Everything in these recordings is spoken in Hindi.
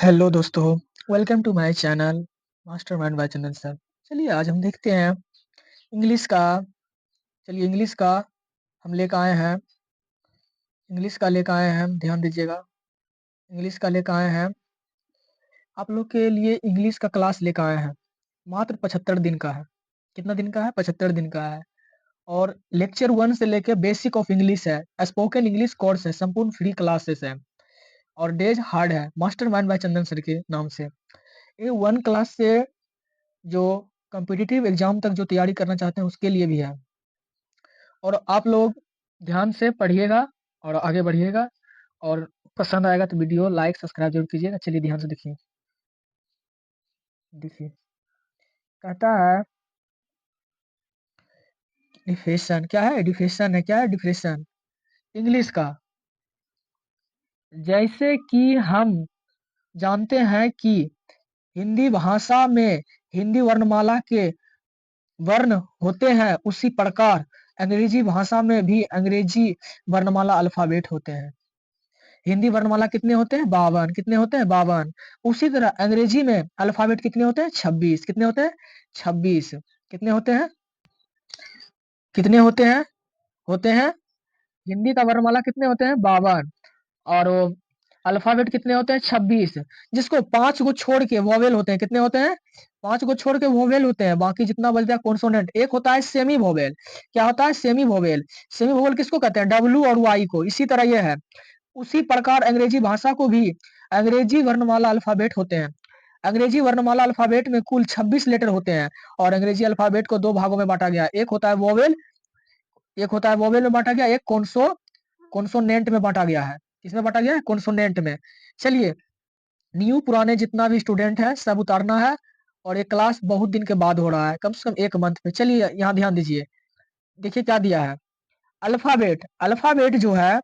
हेलो दोस्तों, welcome to my channel mastermind by Chandan sir. चलिए आज हम देखते हैं इंग्लिश का। चलिए इंग्लिश का हम लेकर आए हैं। इंग्लिश का लेकर आए हैं, ध्यान दीजिएगा। इंग्लिश का लेकर आए हैं, आप लोग के लिए इंग्लिश का क्लास लेकर आए हैं। मात्र 75 दिन का है। कितना दिन का है? 75 दिन का है। और लेक्चर 1 से लेकर बेसिक ऑफ इंग्लिश है, स्पोकन इंग्लिश कोर्स है, संपूर्ण फ्री क्लासेस है और डेज हार्ड है, मास्टरमाइंड बाय चंदन सर के नाम से। ये 1 क्लास से जो कॉम्पिटिटिव एग्जाम तक जो तैयारी करना चाहते हैं उसके लिए भी है। और आप लोग ध्यान से पढ़िएगा और आगे बढ़िएगा, और पसंद आएगा तो वीडियो लाइक सब्सक्राइब जरूर कीजिएगा। चलिए ध्यान से देखिए। देखिए कहता है डिफेशन। क्या है? डिफेशन है। क्या है डिफेशन? इंग्लिश का। जैसे कि हम जानते हैं कि हिंदी भाषा में हिंदी वर्णमाला के वर्ण होते हैं, उसी प्रकार अंग्रेजी भाषा में भी अंग्रेजी वर्णमाला अल्फाबेट होते हैं। हिंदी वर्णमाला कितने होते हैं? 52। कितने होते हैं? 52। उसी तरह अंग्रेजी में अल्फाबेट कितने होते हैं? 26। कितने होते हैं? 26। कितने होते हैं? कितने होते हैं? होते हैं। हिंदी का वर्णमाला कितने होते हैं? 52। और वो अल्फाबेट कितने होते हैं? 26। जिसको 5 को छोड़ के वोवेल होते हैं। कितने होते हैं? 5 को छोड़ के वोवेल होते हैं, बाकी जितना बचता है कॉन्सोनेंट। एक होता है सेमी वोवेल। क्या होता है? Semi vowel. सेमी वोवेल किसको कहते हैं? डब्ल्यू और वाई को। इसी तरह ये है। उसी प्रकार अंग्रेजी भाषा को भी अंग्रेजी वर्णमाला अल्फाबेट होते हैं। अंग्रेजी वर्णमाला अल्फाबेट में कुल 26 लेटर होते हैं और अंग्रेजी अल्फाबेट को 2 भागों में बांटा गया। एक होता है वोवेल, एक होता है वोवेल में बांटा गया, एक कॉन्सोनेंट में बांटा गया है। किसमें बांटा गया है? कॉन्सोनेंट में। चलिए, न्यू पुराने जितना भी स्टूडेंट है सब उतारना है, और ये क्लास बहुत दिन के बाद हो रहा है, कम से कम 1 मंथ में। चलिए यहाँ ध्यान दीजिए। देखिए क्या दिया है। अल्फाबेट। अल्फाबेट जो है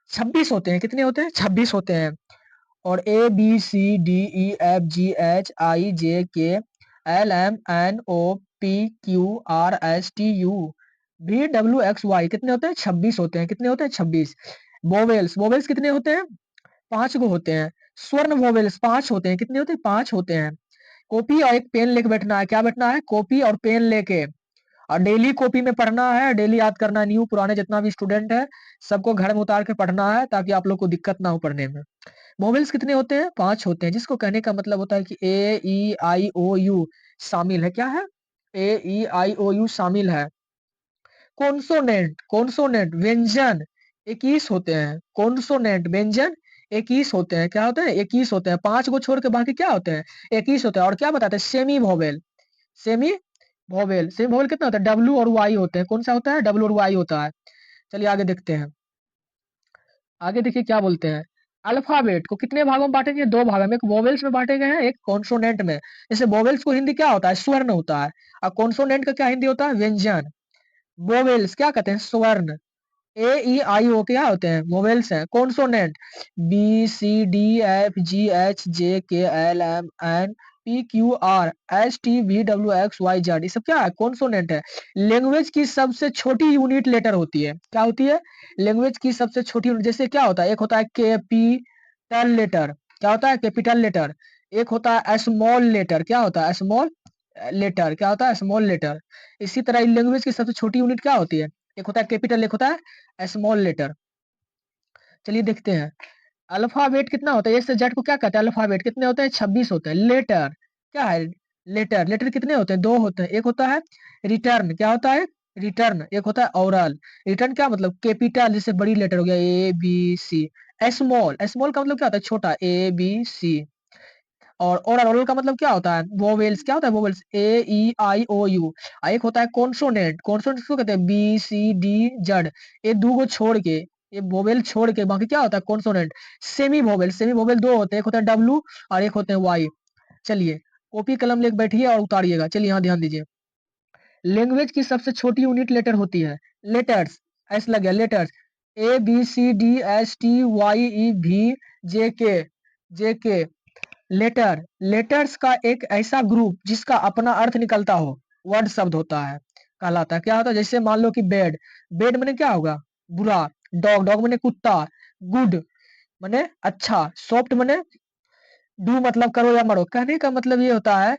26 होते हैं। कितने होते हैं? 26 होते हैं। और A B C D E F G H I J K L M N O P Q R S T U V W X Y कितने होते हैं? 26 होते हैं। कितने होते हैं? 26। वोवेल्स। वोवेल्स कितने होते हैं? 5 को होते हैं। स्वर्ण वोवेल्स 5 होते हैं। कितने होते हैं? 5 होते हैं। कॉपी और एक पेन लेके बैठना है। क्या बैठना है? कॉपी और पेन लेके। और डेली कॉपी में पढ़ना है, डेली याद करना है। न्यू पुराने जितना भी स्टूडेंट है सबको घर में उतार के पढ़ना है, ताकि आप लोग को दिक्कत ना हो पढ़ने में। वोवेल्स कितने होते हैं? 5 होते हैं, जिसको कहने का मतलब होता है कि ए ई आई ओ यू शामिल है। क्या है? ए ई आई ओ यू शामिल है। कॉन्सोनेंट। कॉन्सोनेंट व्यंजन 21 होते हैं। कॉन्सोनेंट व्यंजन 21 होते हैं। क्या होते हैं? 21 होते हैं। 5 को छोड़ के बाकी क्या होते हैं? 21 होते हैं। और क्या बताते हैं? Semi vowel. Semi vowel. Semi vowel कितना होता है? डब्ल्यू और वाई होते हैं। कौन सा होता है? डब्ल्यू और वाई होता है। चलिए आगे देखते हैं। आगे देखिए क्या बोलते हैं। अल्फाबेट को कितने भागों में बांटेंगे? 2 भागों में। एक वोवेल्स में बांटे गए हैं, एक कॉन्सोनेंट में। जैसे वोवेल्स को हिंदी क्या होता है? स्वर्ण होता है। और कॉन्सोनेंट का क्या हिंदी होता है? व्यंजन। वोवेल्स क्या कहते हैं? स्वर्ण। ए ई आई ओ क्या होते हैं? वोवेल्स हैं। Consonant B C D F G H J K L M N P Q R S T V W X Y Z, ये सब क्या है? कॉन्सोनेंट है। लैंग्वेज की सबसे छोटी यूनिट लेटर होती है। क्या होती है? लैंग्वेज की सबसे छोटी यूनिट। जैसे क्या होता है? एक होता है कैपिटल लेटर। क्या होता है? Capital letter. एक होता है स्मॉल लेटर। क्या होता है? Small letter. क्या होता है? Small letter. इसी तरह लैंग्वेज की सबसे छोटी यूनिट क्या होती है? एक होता है कैपिटल, एक होता है स्मॉल लेटर। चलिए देखते हैं। अल्फाबेट कितना होता है? ए से जेड को क्या कहते हैं? अल्फाबेट कितने होते हैं? 26 होते हैं। लेटर क्या है? लेटर। लेटर कितने होते हैं? 2 होते हैं। एक होता है रिटर्न। क्या होता है? रिटर्न। एक होता है ओरल। रिटर्न क्या मतलब? कैपिटल, जैसे बड़ी लेटर हो गया A B C. Small. Small का मतलब क्या होता है? छोटा। A B C. और ओरल। ओरल का मतलब क्या होता है? वोवेल्स। क्या होता है? Vowels. A E I O U. एक होता है कॉन्सोनेंट। कॉन्सोनेंट किसको कहते हैं? B C D Z. ये 2 को छोड़ के, ये वोवेल छोड़ के बाकी क्या होता है? Consonant. Semi vowel. Semi vowel 2 होते हैं, एक होता है डब्ल्यू और एक होते हैं वाई। चलिए कॉपी कलम लेके बैठिए और उतारिएगा। चलिए यहाँ ध्यान दीजिए। लैंग्वेज की सबसे छोटी यूनिट लेटर होती है। लेटर्स। ऐसा लग गया letters. A B C D S T Y E भी जे के। लेटर। लेटर्स का एक ऐसा ग्रुप जिसका अपना अर्थ निकलता हो, वर्ड शब्द होता है, कहलाता है। क्या होता है? जैसे मान लो कि बेड। बेड मैंने क्या होगा? बुरा। डॉग। डॉग मैंने कुत्ता। गुड मैंने अच्छा। सॉफ्ट मैंने डू मतलब करो या मरो। कहने का मतलब ये होता है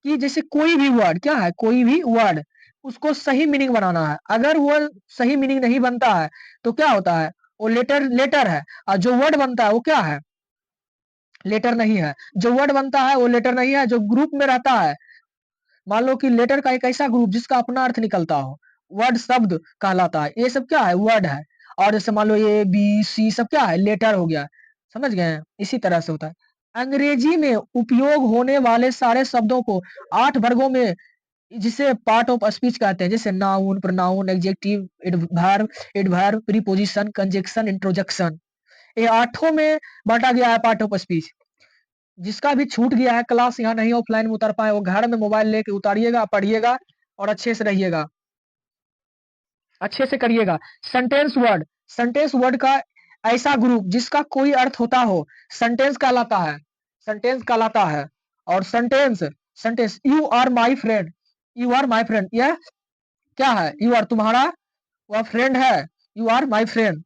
कि जैसे कोई भी वर्ड क्या है, कोई भी वर्ड उसको सही मीनिंग बनाना है। अगर वो सही मीनिंग नहीं बनता है तो क्या होता है, वो लेटर लेटर है। और जो वर्ड बनता है वो क्या है, लेटर नहीं है। जो वर्ड बनता है वो लेटर नहीं है। जो ग्रुप में रहता है, मान लो कि लेटर का एक ऐसा ग्रुप जिसका अपना अर्थ निकलता हो, वर्ड शब्द कहलाता है। ये सब क्या है, वर्ड है। और जैसे मान लो ए बी सी सब क्या है, लेटर हो गया। समझ गए हैं? इसी तरह से होता है। अंग्रेजी में उपयोग होने वाले सारे शब्दों को 8 वर्गों में, जिसे पार्ट ऑफ स्पीच कहते हैं, जैसे noun, pronoun, adjective, adverb, preposition, conjunction, interjection, ये आठों में बांटा गया है पार्ट ऑफ स्पीच। जिसका भी छूट गया है, क्लास यहाँ नहीं ऑफलाइन में उतर पाए, वो घर में मोबाइल लेके उतारिएगा, पढ़िएगा और अच्छे से रहिएगा, अच्छे से करिएगा। सेंटेंस वर्ड का ऐसा ग्रुप जिसका कोई अर्थ होता हो, सेंटेंस कहलाता है। सेंटेंस कहलाता है। और sentence sentence you are my friend, you are my friend, यह क्या है, यू आर तुम्हारा, वह फ्रेंड है, यू आर माई फ्रेंड,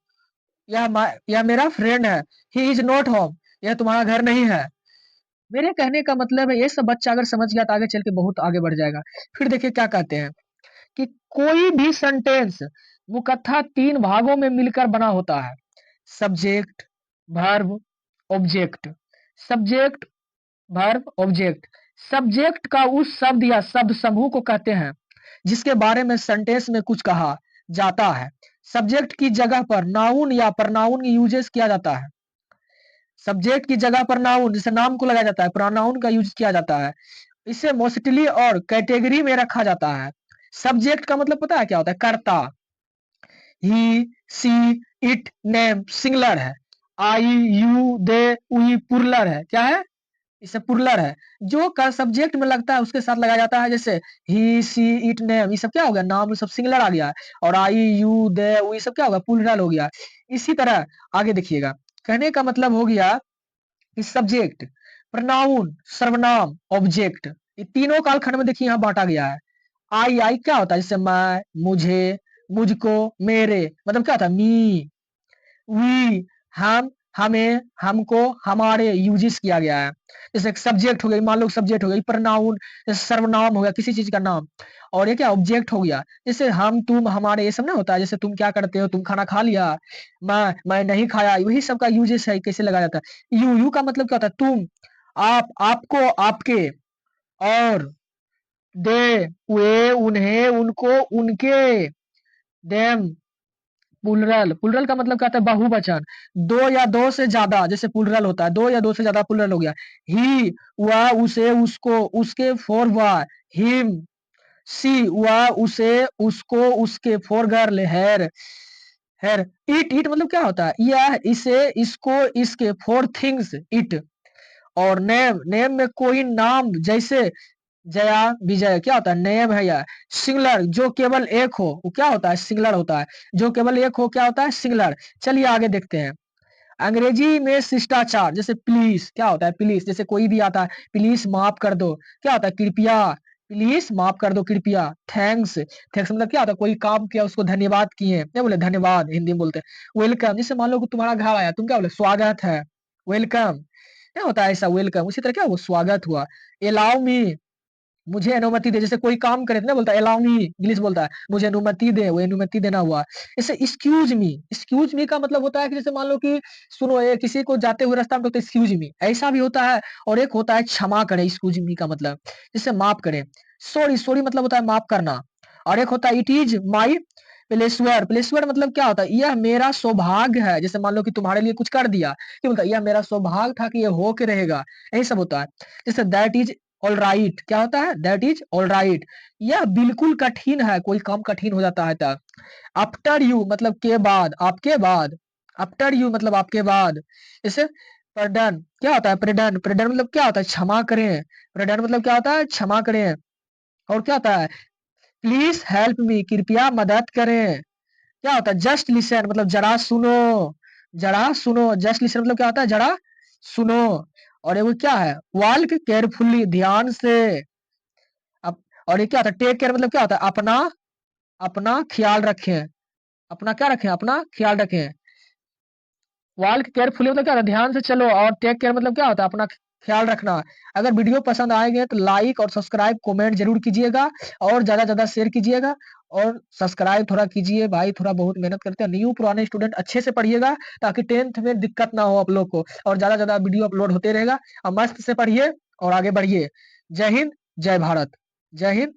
यह मेरा फ्रेंड है। ही इज नॉट होम, यह तुम्हारा घर नहीं है। मेरे कहने का मतलब है, ये सब बच्चा अगर समझ गया तो आगे चल के बहुत आगे बढ़ जाएगा। फिर देखिए क्या कहते हैं कि कोई भी सेंटेंस मुकत्था 3 भागों में मिलकर बना होता है। Subject, verb, object. Subject, verb, object. Subject का उस शब्द या शब्द समूह को कहते हैं जिसके बारे में सेंटेंस में कुछ कहा जाता है। सब्जेक्ट की जगह पर नाउन या प्रनाउन यूजेस किया जाता है। सब्जेक्ट की जगह पर नाउन, जैसे नाम को लगाया जाता है, प्रोनाउन का यूज किया जाता है। इसे मोस्टली और कैटेगरी में रखा जाता है। सब्जेक्ट का मतलब पता है क्या होता है, कर्ता। ही, सी, इट, नेम सिंगुलर है। आई, यू, दे, वी पुरलर है। क्या है, इसे पुरलर है। जो का सब्जेक्ट में लगता है उसके साथ लगाया जाता है, जैसे ही, सी, इट, नेम, ये सब क्या हो गया, नाम सब सिंगुलर आ गया। और आई, यू, दे, वी सब क्या होगा, प्लूरल हो गया। इसी तरह आगे देखिएगा, कहने का मतलब हो गया कि सब्जेक्ट, प्रनाउन, सर्वनाम, ऑब्जेक्ट, ये तीनों कालखंड में देखिए यहाँ बांटा गया है। आई आई क्या होता है, जैसे मैं, मुझे, मुझको, मेरे, मतलब क्या होता है, मी, वी, हम, हमें, हमको, हमारे यूजेस किया गया है। जैसे सब्जेक्ट हो गया, मान लो सब्जेक्ट हो गया, प्रनाउन जैसे सर्वनाम हो गया किसी चीज का नाम। और ये क्या, ऑब्जेक्ट हो गया, जैसे हम, तुम, हमारे, ये सब ना होता है। जैसे तुम क्या करते हो, तुम खाना खा लिया, मैं नहीं खाया, वही सब का यूजेस है, कैसे लगाया जाता है। यू का मतलब क्या होता है, तुम, आप, आपको, आपके। और दे, वे, उन्हें, उनको, उनके। देम, प्लुरल, प्लुरल का मतलब क्या होता है, बहुवचन। दो या दो से ज्यादा, जैसे प्लुरल होता है, दो या दो से ज्यादा प्लुरल हो गया। ही, वह, उसे, उसको, उसके, फॉर वह, हिम। सी, वह, उसे, उसको, उसके, for girl, her, her. It, it मतलब क्या होता है, यह, इसे, इसको, इसके, फॉर थिंग्स, इट। और नेम, नेम में कोई नाम, जैसे जया, विजय, क्या होता है, नेम है यह। सिंगुलर, जो केवल एक हो वो क्या होता है, सिंगुलर होता है। जो केवल एक हो क्या होता है, सिंगुलर। चलिए आगे देखते हैं। अंग्रेजी में शिष्टाचार, जैसे प्लीज, क्या होता है, प्लीज, जैसे कोई भी आता है, प्लीज माफ कर दो, क्या होता है, कृपया। प्लीज माफ कर दो, कृपया। थैंक्स, थैंक्स मतलब क्या होता है, कोई काम किया उसको धन्यवाद किए, क्या बोले, धन्यवाद हिंदी में बोलते हैं। वेलकम, जैसे मान लो कि तुम्हारा घर आया, तुम क्या बोले, स्वागत है, वेलकम। क्या होता है ऐसा, वेलकम। उसी तरह क्या, वो स्वागत हुआ। अलाउ मी, मुझे अनुमति दे, जैसे कोई काम करे तो ना बोलता है अलाउ मी, इंग्लिश बोलता है, मुझे अनुमति दे, वो अनुमति देना हुआ। जैसे एक्सक्यूज मी का मतलब होता है कि जैसे मान लो कि सुनो, ये किसी को जाते हुए रास्ता में बोलते एक्सक्यूज मी, ऐसा भी होता है। और एक होता है क्षमा करे, एक्सक्यूज मी का मतलब जैसे माफ करे। सॉरी, सॉरी मतलब होता है माफ करना। और एक होता है इट इज माई प्लेस्वर, प्लेस्वर मतलब क्या होता है, यह मेरा सौभाग्य है। जैसे मान लो कि तुम्हारे लिए कुछ कर दिया, क्या बोलता है, यह मेरा सौभाग्य था कि ये हो के रहेगा, यही सब होता है। जैसे दैट इज ऑल राइट, क्या होता है, दैट इज ऑल राइट, यह बिल्कुल कठिन है, कोई काम कठिन हो जाता है तब। आफ्टर यू मतलब के बाद, आपके बाद। आफ्टर यू मतलब आपके बाद। जैसे प्रडन, क्या होता है, प्रडन, प्रडन मतलब क्या होता है, क्षमा करें। प्रडन मतलब क्या होता है, क्षमा करें। और क्या होता है, प्लीज हेल्प मी, कृपया मदद करें। क्या होता है, जस्ट लिसन मतलब जरा सुनो, जरा सुनो। जस्ट लिसन मतलब क्या होता है, जरा सुनो। और ये वो क्या है, वॉल्क केयरफुली, ध्यान से। अब, और ये क्या होता है, टेक केयर मतलब क्या होता है, अपना, अपना ख्याल रखें। अपना क्या रखें, अपना ख्याल रखें। वॉल्क केयरफुली मतलब क्या होता है, ध्यान से चलो। और टेक केयर मतलब क्या होता है, अपना ख्याल रखना। अगर वीडियो पसंद आएंगे तो लाइक और सब्सक्राइब कमेंट जरूर कीजिएगा और ज्यादा ज्यादा शेयर कीजिएगा और सब्सक्राइब थोड़ा कीजिए भाई, थोड़ा बहुत मेहनत करते हैं। न्यू पुराने स्टूडेंट अच्छे से पढ़िएगा ताकि 10th में दिक्कत ना हो आप लोग को, और ज्यादा ज्यादा वीडियो अपलोड होते रहेगा। अब मस्त से पढ़िए और आगे बढ़िए। जय हिंद, जय भारत। जय हिंद।